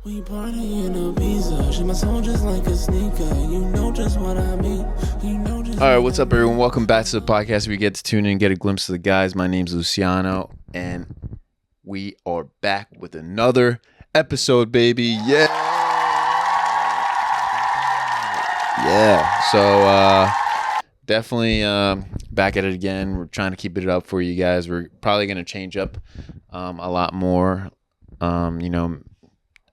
We party in a visa. She my soul just like a sneaker. You know just what I mean. All right, what's up, everyone? Welcome back to the podcast. We get to tune in and get a glimpse of the guys. My name's Luciano, and we are back with another episode, baby. Yeah. So definitely back at it again. We're trying to keep it up for you guys. We're probably going to change up a lot more,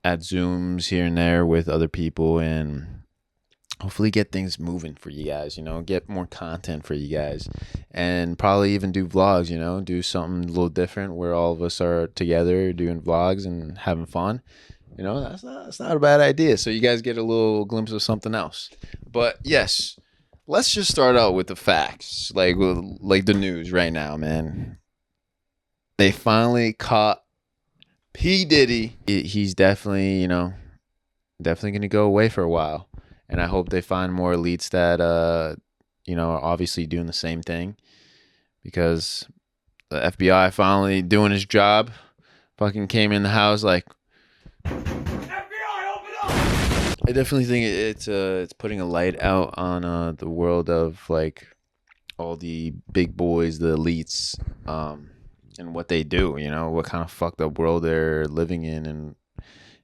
at Zooms here and there with other people, and hopefully get things moving for you guys, get more content for you guys, and probably even do vlogs, do something a little different where all of us are together doing vlogs and having fun. That's not a bad idea. So you guys get a little glimpse of something else. But yes, let's just start out with the facts, like the news right now, man. They finally caught P. Diddy. He's definitely, definitely going to go away for a while. And I hope they find more elites that, are obviously doing the same thing. Because the FBI finally doing his job. Fucking came in the house like, FBI, open up! I definitely think it's putting a light out on the world of like all the big boys, the elites, and what they do, what kind of fucked up world they're living in,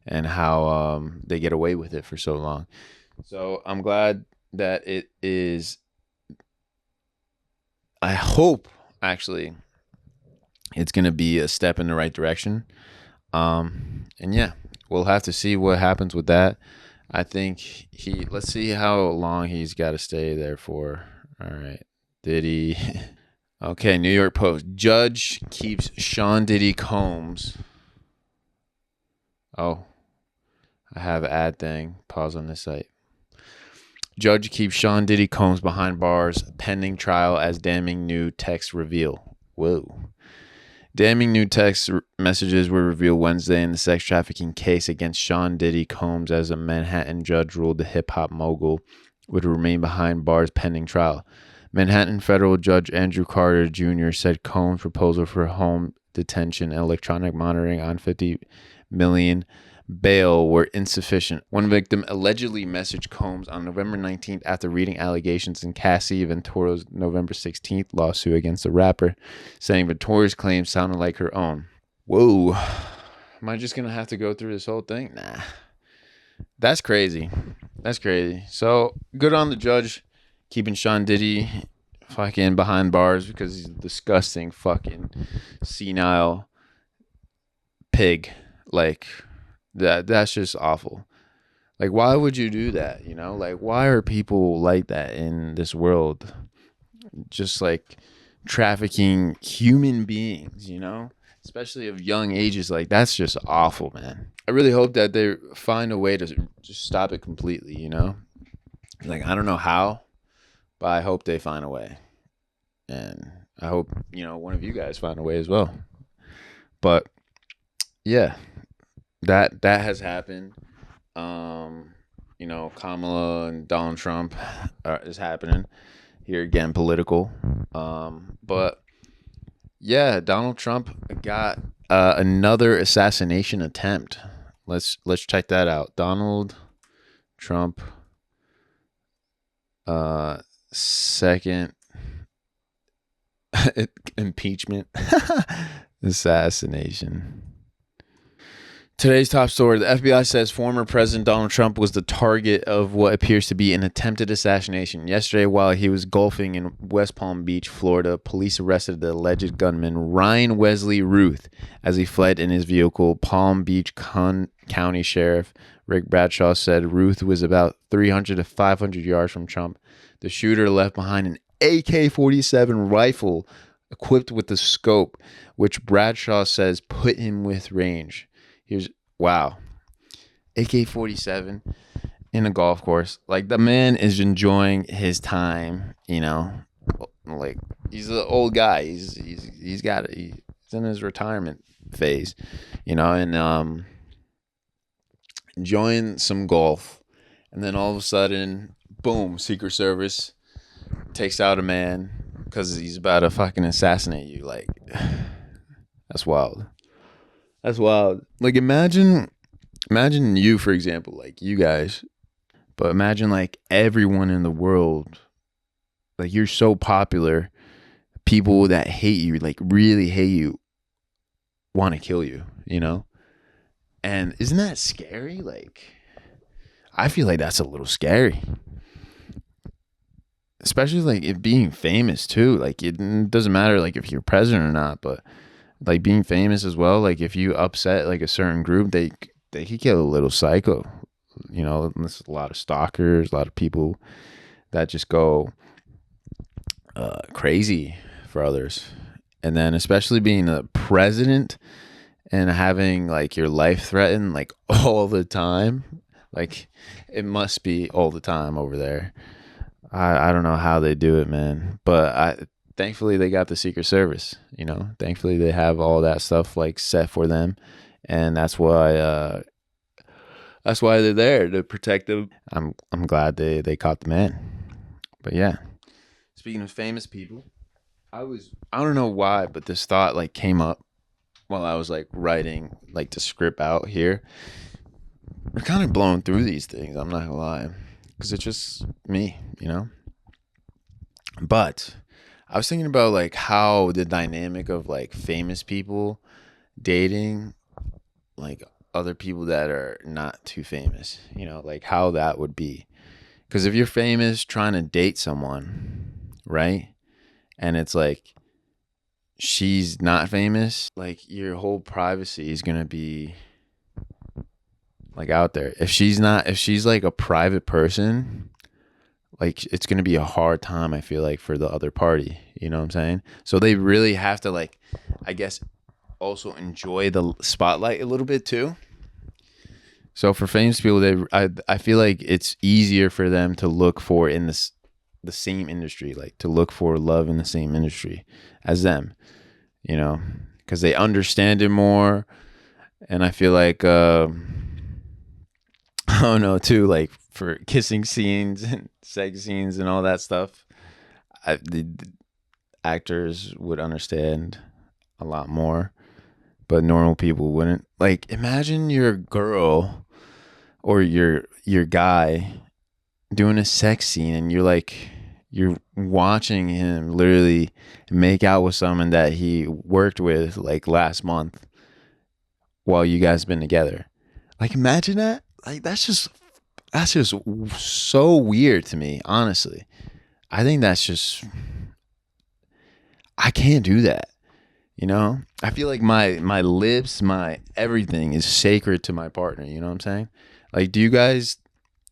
and how they get away with it for so long. So I'm glad that it is. I hope actually it's going to be a step in the right direction. And yeah, we'll have to see what happens with that. I think let's see how long he's got to stay there for. All right, Diddy. Okay, New York Post. Judge keeps Sean Diddy Combs. Oh, I have an ad thing. Pause on this site. Judge keeps Sean Diddy Combs behind bars pending trial as damning new texts reveal. Whoa. Damning new text messages were revealed Wednesday in the sex trafficking case against Sean Diddy Combs as a Manhattan judge ruled the hip-hop mogul would remain behind bars pending trial. Manhattan federal judge Andrew Carter Jr. said Combs' proposal for home detention and electronic monitoring on $50 million bail were insufficient. One victim allegedly messaged Combs on November 19th after reading allegations in Cassie Ventura's November 16th lawsuit against the rapper, saying Ventura's claims sounded like her own. Whoa. Am I just going to have to go through this whole thing? Nah. That's crazy. So, good on the judge keeping Sean Diddy fucking behind bars because he's a disgusting fucking senile pig. Like, that's just awful. Like, why would you do that? Like, why are people like that in this world? Just like trafficking human beings, especially of young ages. Like, that's just awful, man. I really hope that they find a way to just stop it completely, Like, I don't know how, but I hope they find a way. And I hope, one of you guys find a way as well. But yeah, that has happened. Kamala and Donald Trump is happening here again, political. But yeah, Donald Trump got another assassination attempt. Let's check that out. Donald Trump second impeachment assassination. Today's top story. The FBI says former President Donald Trump was the target of what appears to be an attempted assassination. Yesterday, while he was golfing in West Palm Beach, Florida, police arrested the alleged gunman Ryan Wesley Ruth as he fled in his vehicle. Palm Beach County Sheriff Rick Bradshaw said Ruth was about 300 to 500 yards from Trump. The shooter left behind an AK-47 rifle equipped with a scope, which Bradshaw says put him with range. Wow. AK-47 in a golf course. Like, the man is enjoying his time, Like, he's an old guy. He's in his retirement phase, and enjoying some golf. And then all of a sudden, boom, Secret Service takes out a man because he's about to fucking assassinate you. Like, that's wild. That's wild. Like, imagine Imagine you, for example, like you guys, but imagine like everyone in the world, like you're so popular, people that hate you, like really hate you, want to kill you, you know? And isn't that scary? Like, I feel like that's a little scary. Especially like it being famous too. Like it doesn't matter like if you're president or not, but like being famous as well. Like if you upset like a certain group, they could get a little psycho. You know, there's a lot of stalkers, a lot of people that just go crazy for others. And then especially being a president and having like your life threatened like all the time. Like it must be all the time over there. I don't know how they do it, man. But thankfully they got the Secret Service, you know. Thankfully they have all that stuff like set for them, and that's why they're there to protect them. I'm glad they caught the man. But yeah, speaking of famous people, I don't know why, but this thought like came up while I was like writing like the script out here. We're kind of blowing through these things. I'm not gonna lie, because it's just me, you know. But I was thinking about like how the dynamic of like famous people dating like other people that are not too famous, you know, like how that would be. Because if you're famous trying to date someone, right? And it's like she's not famous, like your whole privacy is going to be like out there. If she's like a private person, like it's going to be a hard time, I feel like, for the other party. You know what I'm saying? So they really have to, like, I guess, also enjoy the spotlight a little bit too. So for famous people, I feel like it's easier for them to look for in the same industry, like to look for love in the same industry as them, you know, because they understand it more. And I feel like I don't know too, like for kissing scenes and sex scenes and all that stuff, the actors would understand a lot more, but normal people wouldn't. Like, imagine your girl or your guy doing a sex scene, and you're watching him literally make out with someone that he worked with like last month while you guys been together. Like, imagine that. Like, that's just so weird to me, honestly. I think that's just, I can't do that. You know, I feel like my lips, my everything is sacred to my partner. You know what I'm saying? Like, do you guys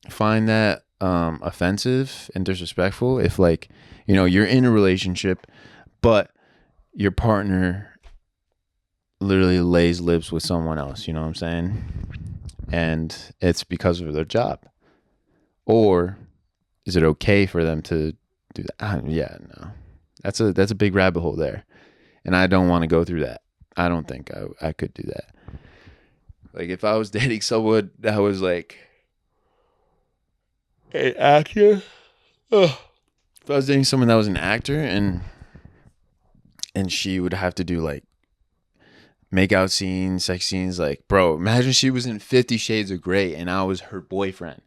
find that offensive and disrespectful if, like, you know, you're in a relationship, but your partner literally lays lips with someone else? You know what I'm saying? And it's because of their job. Or is it okay for them to do that? Yeah, no. That's a big rabbit hole there. And I don't want to go through that. I don't think I could do that. Like, if I was dating someone that was like an actor, ugh. If I was dating someone that was an actor and she would have to do like make out scenes, sex scenes, like, bro, imagine she was in 50 Shades of Grey and I was her boyfriend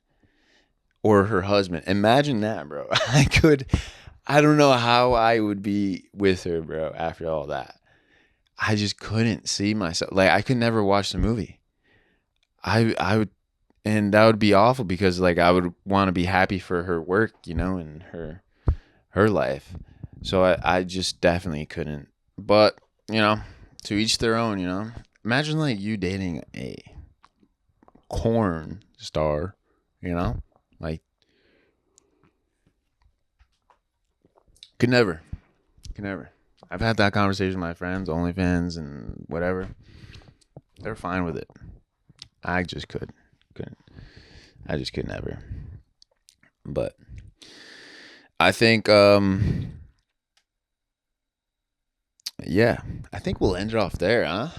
or her husband. Imagine that, bro. I don't know how I would be with her, bro, after all that. I just couldn't see myself. Like, I could never watch the movie. I would, and that would be awful because like I would want to be happy for her work, you know, and her life. So I just definitely couldn't. But, you know, to each their own, you know. Imagine like you dating a corn star, you know? Like, could never. Could never. I've had that conversation with my friends, OnlyFans and whatever. They're fine with it. I just couldn't. I just could never. But I think yeah, I think we'll end it off there, huh?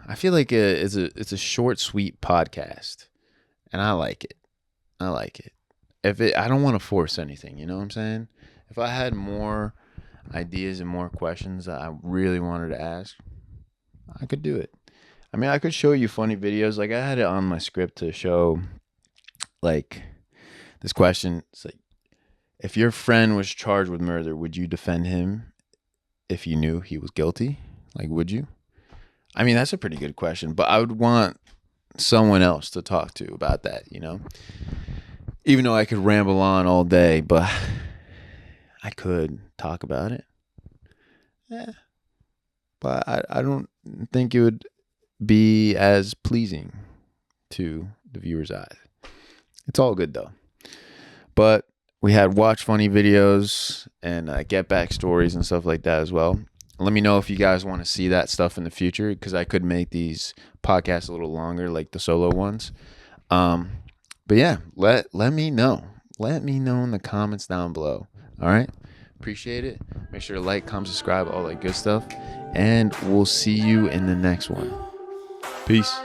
I feel like it's a short, sweet podcast, and I like it. I like it. I don't want to force anything, you know what I'm saying? If I had more ideas and more questions that I really wanted to ask, I could do it. I mean, I could show you funny videos. Like I had it on my script to show like this question. It's like, if your friend was charged with murder, would you defend him if you knew he was guilty? Like, would you? I mean, that's a pretty good question, but I would want someone else to talk to about that, you know? Even though I could ramble on all day, but I could talk about it. Yeah. But I don't think it would be as pleasing to the viewer's eyes. It's all good though. But we had watch funny videos and get back stories and stuff like that as well. Let me know if you guys want to see that stuff in the future, because I could make these podcasts a little longer, like the solo ones. But yeah, let me know. Let me know in the comments down below. All right. Appreciate it. Make sure to like, comment, subscribe, all that good stuff. And we'll see you in the next one. Peace.